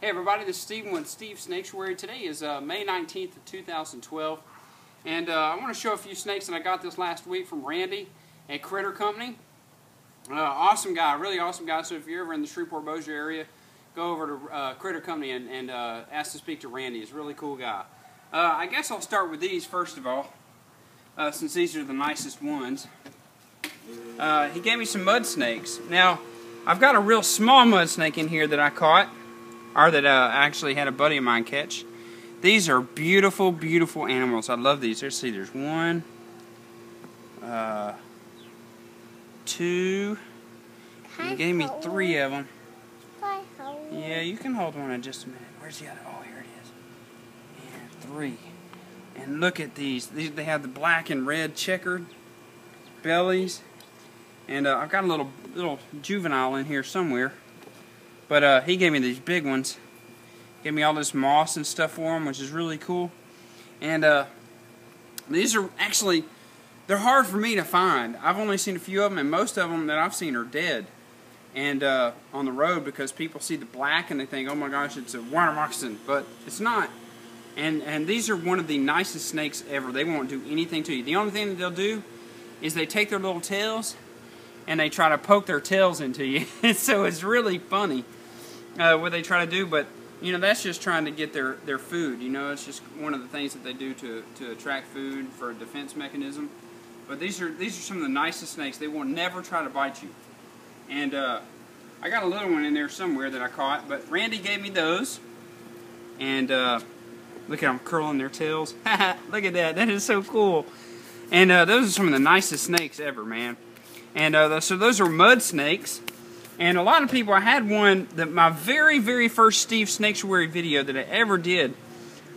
Hey everybody, this is Steven with Steve Snaketuary. Today is May 19th of 2012, and I want to show a few snakes that I got this last week from Randy at Critter Company. Awesome guy, really awesome guy. So if you're ever in the Shreveport-Bossier area, go over to Critter Company and ask to speak to Randy. He's a really cool guy. I guess I'll start with these first of all, since these are the nicest ones. He gave me some mud snakes. Now, I've got a real small mud snake in here that I caught, or that I actually had a buddy of mine catch. These are beautiful, beautiful animals. I love these. Let's see, there's one, two, he gave me three of them. Yeah, you can hold one in just a minute. Where's the other? Oh, here it is. And three. And look at these. They have the black and red checkered bellies. And I've got a little juvenile in here somewhere. But he gave me these big ones. Gave me all this moss and stuff for them, which is really cool. And these are actually, they're hard for me to find. I've only seen a few of them, and most of them that I've seen are dead. And on the road, because people see the black and they think, oh my gosh, it's a water moccasin. But it's not. And these are one of the nicest snakes ever. They won't do anything to you. The only thing that they'll do is they take their little tails and they try to poke their tails into you. So it's really funny what they try to do, but you know, that's just trying to get their food. You know, it's just one of the things that they do to attract food for a defense mechanism. But these are some of the nicest snakes. They will never try to bite you. And I got a little one in there somewhere that I caught, but Randy gave me those. And look at them curling their tails. Look at that. That is so cool. And those are some of the nicest snakes ever, man. And so those are mud snakes. And a lot of people, I had one that my very, very first Steve Snaketuary video that I ever did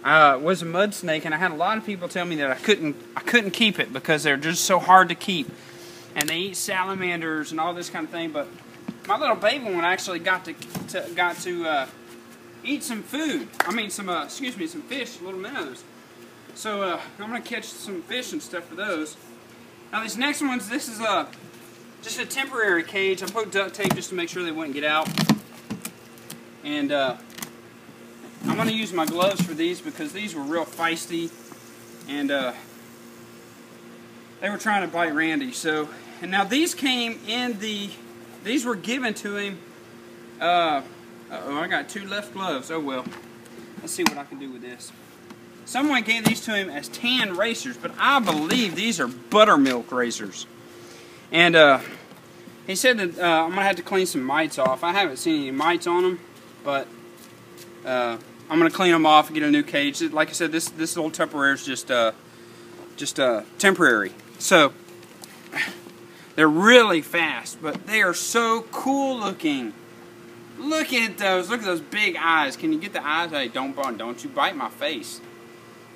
was a mud snake, and I had a lot of people tell me that I couldn't keep it because they're just so hard to keep, and they eat salamanders and all this kind of thing. But my little baby one actually got to eat some food. I mean, some fish, little minnows. So I'm gonna catch some fish and stuff for those. Now these next ones, this is just a temporary cage. I put duct tape just to make sure they wouldn't get out. And I'm going to use my gloves for these because these were real feisty. And they were trying to bite Randy. So, and now these came in these were given to him. Uh-oh, I got two left gloves. Oh well. Let's see what I can do with this. Someone gave these to him as tan racers, but I believe these are buttermilk racers. And he said that I'm going to have to clean some mites off. I haven't seen any mites on them, but I'm going to clean them off and get a new cage. Like I said, this little Tupperware is just temporary. So, they're really fast, but they are so cool looking. Look at those. Look at those big eyes. Can you get the eyes? Hey, don't you bite my face.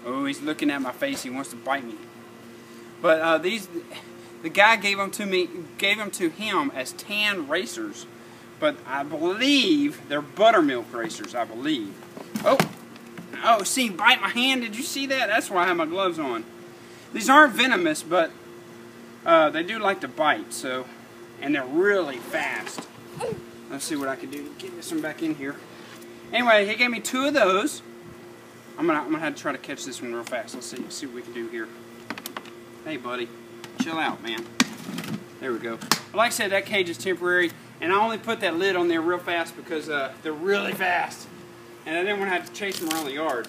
Oh, he's looking at my face. He wants to bite me. But the guy gave them to him as tan racers, but I believe they're buttermilk racers. I believe. Oh, see, bite my hand. Did you see that? That's why I have my gloves on. These aren't venomous, but they do like to bite. So, and they're really fast. Let's see what I can do to get this one back in here. Anyway, he gave me two of those. I'm gonna have to try to catch this one real fast. Let's see what we can do here. Hey, buddy. Chill out, man. There we go. But like I said, that cage is temporary, and I only put that lid on there real fast because they're really fast, and I didn't want to have to chase them around the yard.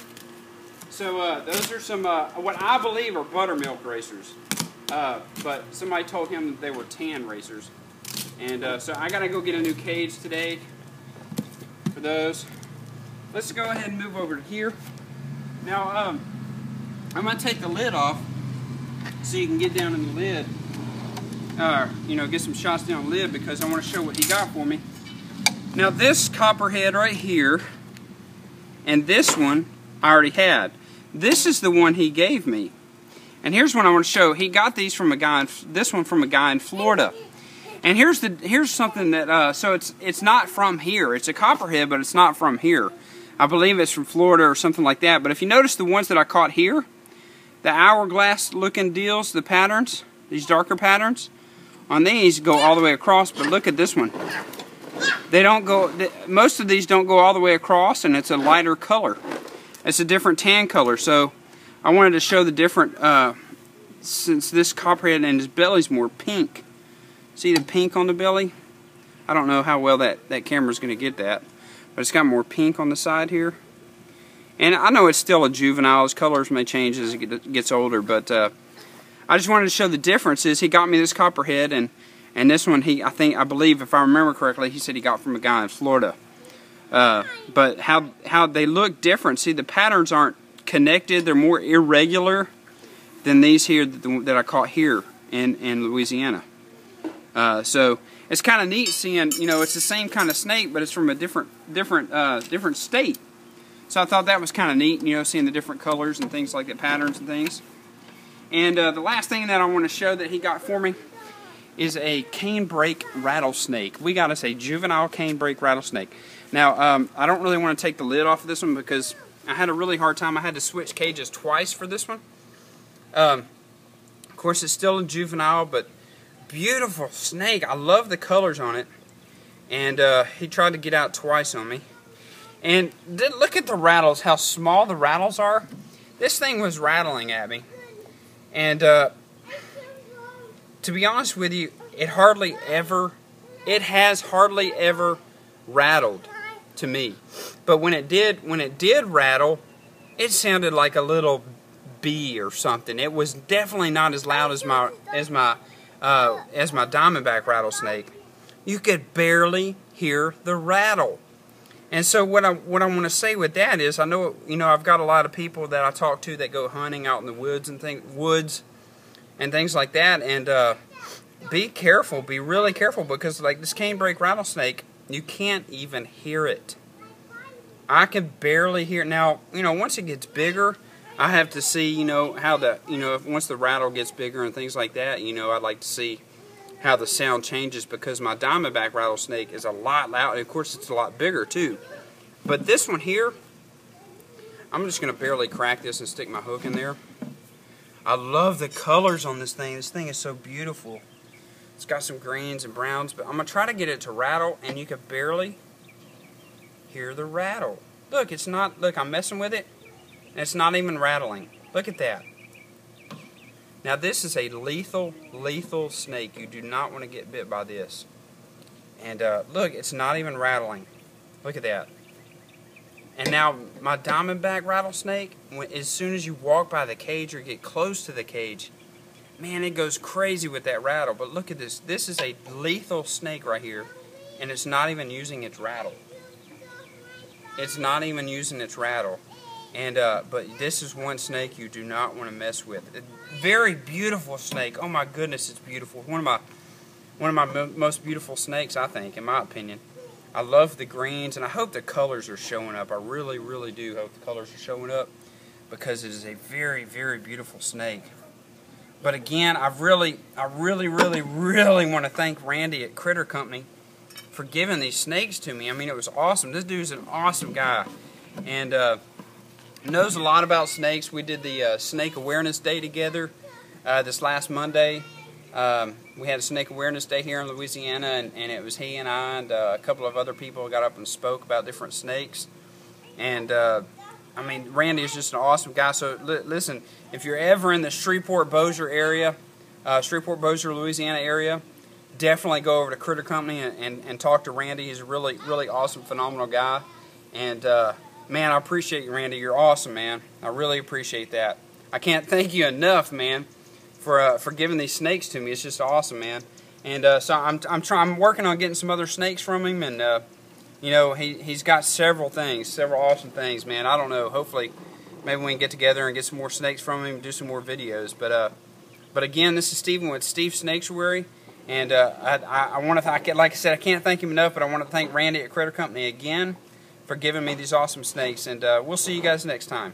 So those are some what I believe are buttermilk racers, but somebody told him that they were tan racers, and so I gotta go get a new cage today for those. Let's go ahead and move over to here. Now I'm gonna take the lid off, so you can get down in the lid, you know, get some shots down the lid, because I want to show what he got for me. Now this copperhead right here, and this one I already had. This is the one he gave me. And here's what I want to show. He got these from a guy, this one from a guy in Florida. And here's something that, so it's not from here. It's a copperhead, but it's not from here. I believe it's from Florida or something like that. But if you notice the ones that I caught here, the hourglass looking deals, the patterns, these darker patterns, on these go all the way across, but look at this one. they don't go, most of these don't go all the way across, and it's a lighter color. It's a different tan color, so I wanted to show the different, since this copperhead and his belly's more pink. See the pink on the belly? I don't know how well that camera's going to get that, but it's got more pink on the side here. And I know it's still a juvenile. His colors may change as it gets older, but I just wanted to show the differences. He got me this copperhead, and this one, I believe, if I remember correctly, he said he got from a guy in Florida. But how they look different. See, the patterns aren't connected. They're more irregular than these here that I caught here in Louisiana. So it's kind of neat seeing, you know, it's the same kind of snake, but it's from a different state. So I thought that was kind of neat, you know, seeing the different colors and things like that, patterns and things. And the last thing that I want to show that he got for me is a canebrake rattlesnake. We got us a juvenile canebrake rattlesnake. Now, I don't really want to take the lid off of this one because I had a really hard time. I had to switch cages twice for this one. Of course, it's still a juvenile, but beautiful snake. I love the colors on it. And he tried to get out twice on me. And look at the rattles, how small the rattles are. This thing was rattling at me. And to be honest with you, it has hardly ever rattled to me. But when it did rattle, it sounded like a little bee or something. It was definitely not as loud as my diamondback rattlesnake. You could barely hear the rattle. And so what I want to say with that is, I know, you know, I've got a lot of people that I talk to that go hunting out in the woods and things like that, and be careful, be really careful, because like this canebrake rattlesnake, you can't even hear it. I can barely hear it. Now, you know, once it gets bigger, I have to see, you know, how once the rattle gets bigger and things like that, you know, I'd like to see how the sound changes, because my diamondback rattlesnake is a lot louder. Of course, it's a lot bigger too. But this one here, I'm just going to barely crack this and stick my hook in there. I love the colors on this thing. This thing is so beautiful. It's got some greens and browns, but I'm going to try to get it to rattle, and you can barely hear the rattle. Look, it's not, look, I'm messing with it, and it's not even rattling. Look at that. Now this is a lethal snake. You do not want to get bit by this. And look, it's not even rattling. Look at that. And now my diamondback rattlesnake, as soon as you walk by the cage or get close to the cage, man, it goes crazy with that rattle. But look at this. This is a lethal snake right here, and it's not even using its rattle. It's not even using its rattle. And but this is one snake you do not want to mess with. A very beautiful snake. Oh my goodness, it's beautiful. One of my most beautiful snakes, I think, in my opinion. I love the greens, and I hope the colors are showing up. I really, really do hope the colors are showing up, because it is a very, very beautiful snake. But again, I really want to thank Randy at Critter Company for giving these snakes to me. I mean, it was awesome. This dude's an awesome guy, and knows a lot about snakes. We did the Snake Awareness Day together this last Monday. We had a Snake Awareness Day here in Louisiana, and it was he and I and a couple of other people who got up and spoke about different snakes. And I mean, Randy is just an awesome guy. So listen, if you're ever in the Shreveport-Bossier area, Shreveport-Bossier, Louisiana area, definitely go over to Critter Company and talk to Randy. He's a really, really awesome, phenomenal guy. And man, I appreciate you, Randy. You're awesome, man. I really appreciate that. I can't thank you enough, man, for giving these snakes to me. It's just awesome, man. And so I'm working on getting some other snakes from him, and you know, he's got several awesome things, man. I don't know. Hopefully, maybe we can get together and get some more snakes from him and do some more videos. But again, this is Steven with Steve Snaketuary, and I want to, like I said, I can't thank him enough, but I want to thank Randy at Critter Company again for giving me these awesome snakes, and we'll see you guys next time.